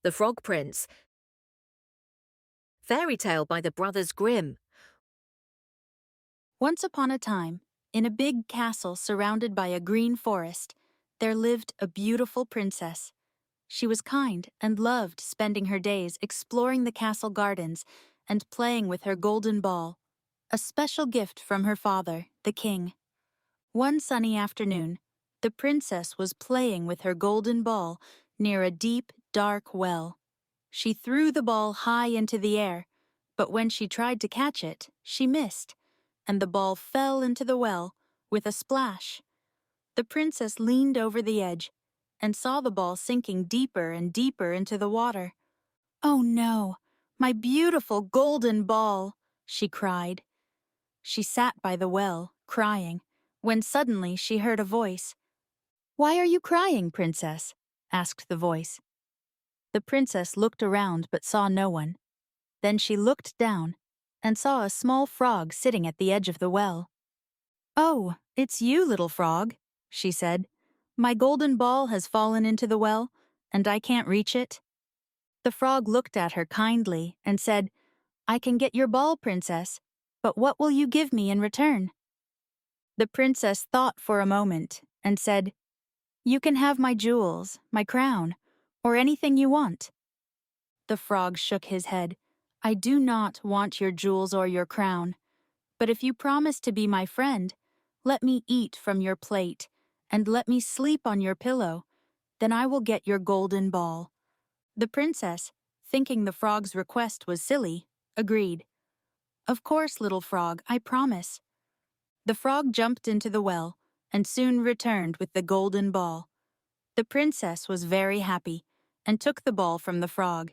The Frog Prince. Fairy tale by the Brothers Grimm. Once upon a time, in a big castle surrounded by a green forest, there lived a beautiful princess. She was kind and loved spending her days exploring the castle gardens and playing with her golden ball, a special gift from her father, the king. One sunny afternoon, the princess was playing with her golden ball near a deep, dark well. She threw the ball high into the air, but when she tried to catch it, she missed, and the ball fell into the well with a splash. The princess leaned over the edge and saw the ball sinking deeper and deeper into the water. "Oh no, my beautiful golden ball!" she cried. She sat by the well, crying, when suddenly she heard a voice. "Why are you crying, princess?" asked the voice. The princess looked around but saw no one. Then she looked down and saw a small frog sitting at the edge of the well. "Oh, it's you, little frog," she said. "My golden ball has fallen into the well, and I can't reach it." The frog looked at her kindly and said, "I can get your ball, princess, but what will you give me in return?" The princess thought for a moment and said, "You can have my jewels, my crown, or anything you want." The frog shook his head. "I do not want your jewels or your crown, but if you promise to be my friend, let me eat from your plate and let me sleep on your pillow, then I will get your golden ball." The princess, thinking the frog's request was silly, agreed. "Of course, little frog, I promise." The frog jumped into the well and soon returned with the golden ball. The princess was very happy and took the ball from the frog.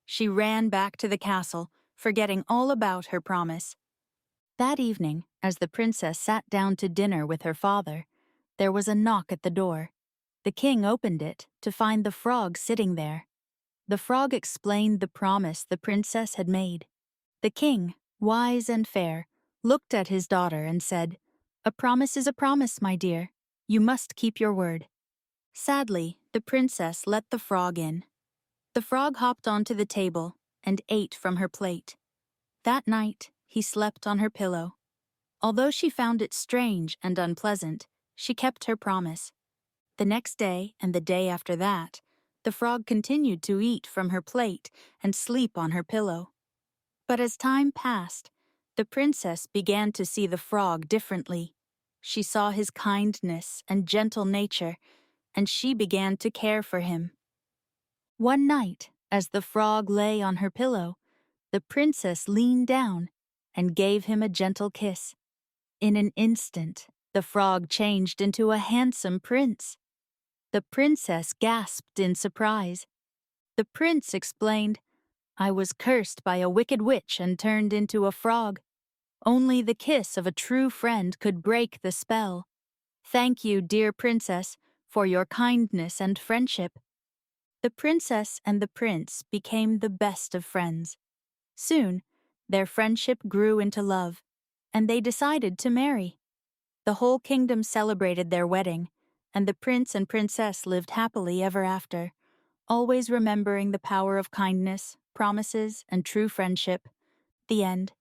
She ran back to the castle, forgetting all about her promise. That evening, as the princess sat down to dinner with her father, there was a knock at the door. The king opened it to find the frog sitting there. The frog explained the promise the princess had made. The king, wise and fair, looked at his daughter and said, "A promise is a promise, my dear. You must keep your word." Sadly, the princess let the frog in. The frog hopped onto the table and ate from her plate. That night, he slept on her pillow. Although she found it strange and unpleasant, she kept her promise. The next day and the day after that, the frog continued to eat from her plate and sleep on her pillow. But as time passed, the princess began to see the frog differently. She saw his kindness and gentle nature, and she began to care for him. One night, as the frog lay on her pillow, the princess leaned down and gave him a gentle kiss. In an instant, the frog changed into a handsome prince. The princess gasped in surprise. The prince explained, "I was cursed by a wicked witch and turned into a frog. Only the kiss of a true friend could break the spell. Thank you, dear princess, for your kindness and friendship." The princess and the prince became the best of friends. Soon, their friendship grew into love, and they decided to marry. The whole kingdom celebrated their wedding, and the prince and princess lived happily ever after, always remembering the power of kindness, promises, and true friendship. The end.